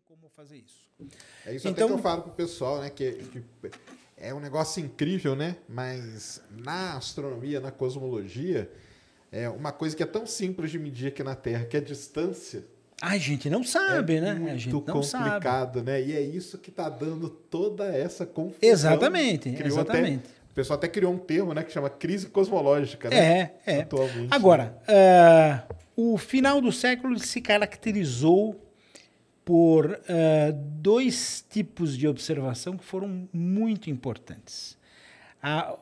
como fazer isso. É isso até que eu falo pro pessoal, né? Que é um negócio incrível, né? Mas na astronomia, na cosmologia, é uma coisa que é tão simples de medir aqui na Terra, que é a distância. A gente não sabe, né? A gente não complicado, sabe. né? E é isso que está dando toda essa confusão. Exatamente, exatamente. O pessoal até criou um termo, né, que chama crise cosmológica, né? Atualmente. Agora, o final do século se caracterizou por dois tipos de observação que foram muito importantes. A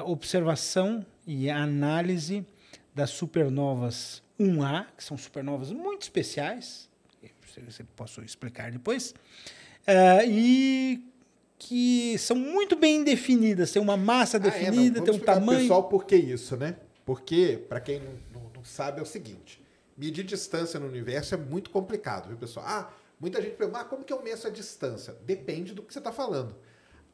observação e a análise das supernovas 1A, que são supernovas muito especiais, se posso explicar depois, e que são muito bem definidas, tem uma massa definida, tem um tamanho... Pessoal, por que isso, né? Porque, para quem não sabe, é o seguinte, medir distância no universo é muito complicado, viu, pessoal? Muita gente pergunta, como que eu meço a distância? Depende do que você está falando.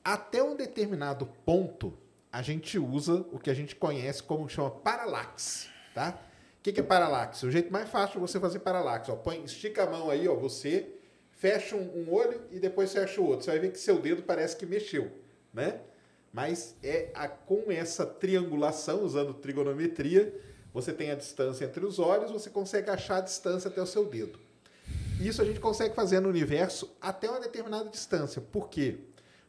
Até um determinado ponto, a gente usa o que a gente conhece como chama paralaxe, tá? O que é paralaxe? O jeito mais fácil de você fazer paralaxe, estica a mão aí, você fecha um olho e depois fecha o outro. Você vai ver que seu dedo parece que mexeu, né? Mas com essa triangulação, usando trigonometria, você tem a distância entre os olhos, você consegue achar a distância até o seu dedo. Isso a gente consegue fazer no universo até uma determinada distância. Por quê?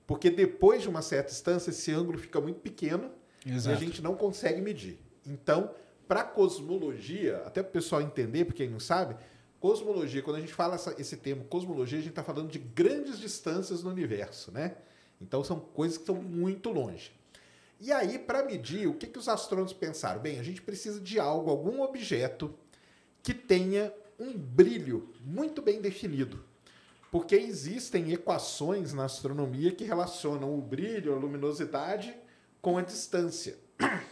Porque depois de uma certa distância, esse ângulo fica muito pequeno. Exato. E a gente não consegue medir. Então, para cosmologia, até para o pessoal entender, para quem não sabe, cosmologia, quando a gente fala esse termo cosmologia, a gente está falando de grandes distâncias no universo, né? Então, são coisas que estão muito longe. E aí, para medir, o que os astrônomos pensaram? Bem, a gente precisa de algum objeto que tenha um brilho muito bem definido. Porque existem equações na astronomia que relacionam o brilho, a luminosidade, com a distância.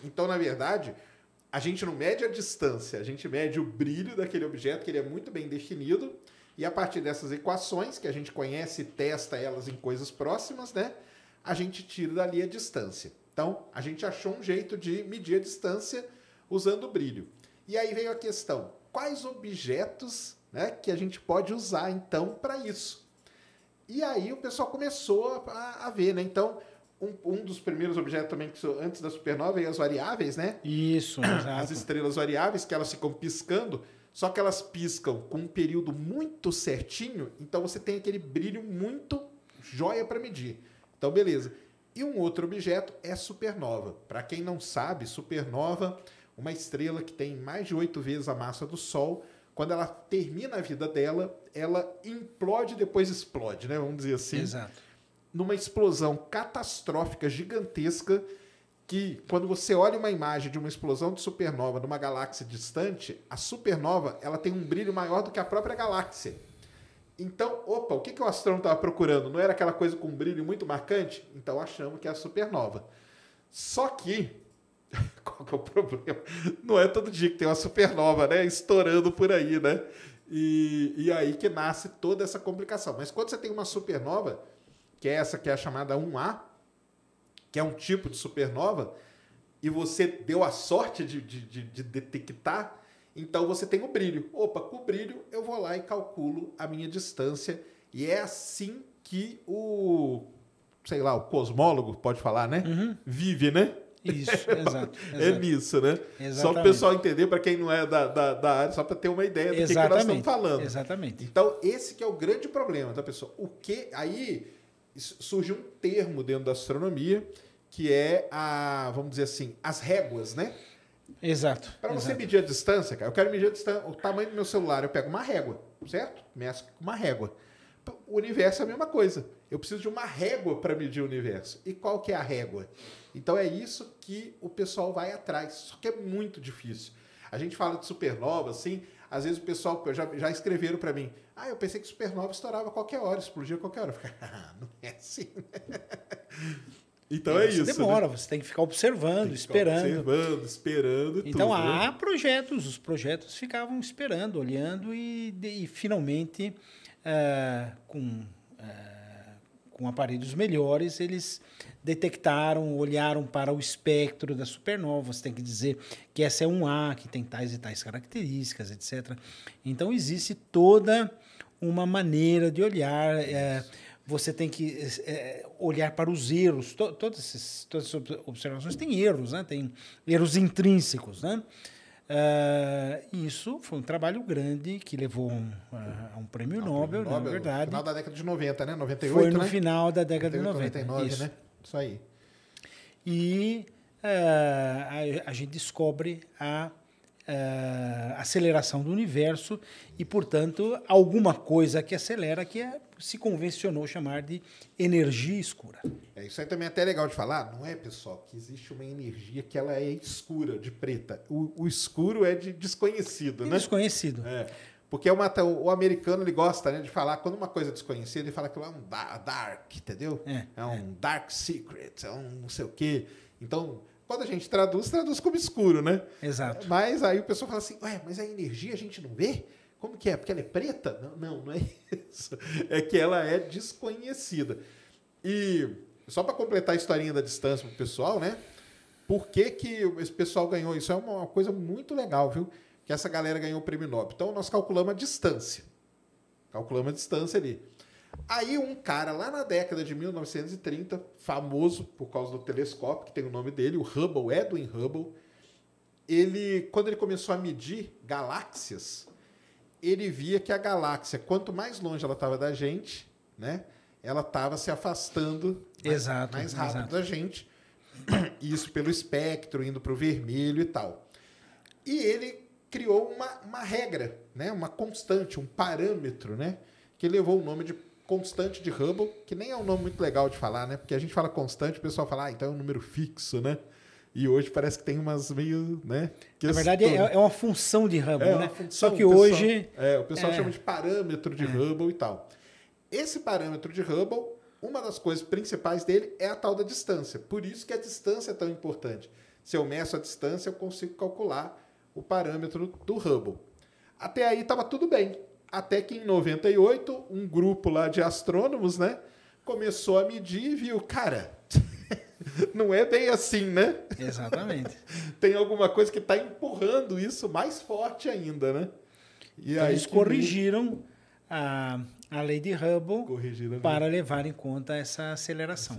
Então, na verdade, a gente não mede a distância, a gente mede o brilho daquele objeto, que ele é muito bem definido, e a partir dessas equações, que a gente conhece e testa elas em coisas próximas, né, a gente tira dali a distância. Então, a gente achou um jeito de medir a distância usando o brilho. E aí veio a questão, quais objetos, né, que a gente pode usar, então, para isso? E aí o pessoal começou a ver, né? Então, um dos primeiros objetos também, que antes da supernova, é as variáveis, né? Isso, exato. As estrelas variáveis, que elas ficam piscando, só que elas piscam com um período muito certinho, então você tem aquele brilho muito jóia para medir. Então, beleza. E um outro objeto é supernova. Para quem não sabe, supernova, uma estrela que tem mais de 8 vezes a massa do Sol, quando ela termina a vida dela, ela implode e depois explode, né? Vamos dizer assim. Exato. Numa explosão catastrófica, gigantesca, que quando você olha uma imagem de uma explosão de supernova numa galáxia distante, a supernova ela tem um brilho maior do que a própria galáxia. Então, o que o astrônomo estava procurando? Não era aquela coisa com um brilho muito marcante? Então achamos que é a supernova. Só que, qual que é o problema? Não é todo dia que tem uma supernova, né? Estourando por aí, né? E aí que nasce toda essa complicação. Mas quando você tem uma supernova, que é essa que é a chamada 1A, que é um tipo de supernova, e você deu a sorte de detectar, então você tem o brilho. Com o brilho eu vou lá e calculo a minha distância. E é assim que o cosmólogo, pode falar, né? Uhum. Vive, né? Isso, exato. É nisso, né? Exatamente. Só para o pessoal entender, para quem não é da área, só para ter uma ideia do que nós estamos falando. Exatamente. Então, esse que é o grande problema, tá, pessoal? Aí surgiu um termo dentro da astronomia, que é vamos dizer assim, as réguas, né? Exato. Para você medir a distância, cara, eu quero medir a distância, o tamanho do meu celular, eu pego uma régua, certo? Meço com uma régua. O universo é a mesma coisa. Eu preciso de uma régua para medir o universo. E qual que é a régua? Então é isso que o pessoal vai atrás. Só que é muito difícil. A gente fala de supernova, assim, às vezes o pessoal já escreveram para mim, eu pensei que supernova estourava a qualquer hora, explodia a qualquer hora. Eu fico, não é assim, né? Então é isso. Demora, né? Você tem que ficar observando, esperando. Então tudo, há né? projetos, os projetos ficavam esperando, olhando e finalmente, com aparelhos melhores, eles detectaram, olharam para o espectro das supernovas. Tem que dizer que essa é 1A, que tem tais e tais características, etc. Então existe toda uma maneira de olhar. Você tem que olhar para os erros. Todas essas observações têm erros, né? Tem erros intrínsecos, né? Isso foi um trabalho grande que levou a um prêmio Nobel, na verdade. No final da década de 90, né? 98, foi no né? final da década 98, de 90. 99, isso. né? Isso aí. E a gente descobre a aceleração do universo e, portanto, alguma coisa que acelera que se convencionou chamar de energia escura. Isso aí também é até legal de falar, não é, pessoal, que existe uma energia que ela é escura, de preta. O escuro é de desconhecido, né? Desconhecido. Porque o americano ele gosta, né, de falar, quando uma coisa é desconhecida, ele fala que é um dark, entendeu? É um dark secret, é um não sei o quê. Então, quando a gente traduz como escuro, né? Exato. Mas aí o pessoal fala assim, mas a energia a gente não vê? Como que é? Porque ela é preta? Não é isso. É que ela é desconhecida. E só para completar a historinha da distância para o pessoal, né? Por que esse pessoal ganhou? Isso é uma coisa muito legal, viu? Que essa galera ganhou o prêmio Nobel. Então, nós calculamos a distância. Calculamos a distância ali. Aí um cara lá na década de 1930, famoso por causa do telescópio, que tem o nome dele, o Hubble, Edwin Hubble, quando ele começou a medir galáxias, ele via que a galáxia, quanto mais longe ela estava da gente, né, ela estava se afastando mais rápido da gente. Isso pelo espectro, indo para o vermelho e tal. E ele criou uma regra, né, uma constante, um parâmetro, né, que levou o nome de constante de Hubble, que nem é um nome muito legal de falar, né? Porque a gente fala constante, o pessoal fala, então é um número fixo, né? E hoje parece que tem umas meio, né? Na verdade, é uma função de Hubble, né? Função, só que hoje... o pessoal chama de parâmetro de Hubble e tal. Esse parâmetro de Hubble, uma das coisas principais dele é a tal da distância. Por isso que a distância é tão importante. Se eu meço a distância, eu consigo calcular o parâmetro do Hubble. Até aí estava tudo bem. Até que em 98, um grupo lá de astrônomos, né, começou a medir e viu, cara, não é bem assim, né? Exatamente. Tem alguma coisa que está empurrando isso mais forte ainda, né? E então, aí eles corrigiram a lei de Hubble para levar em conta essa aceleração.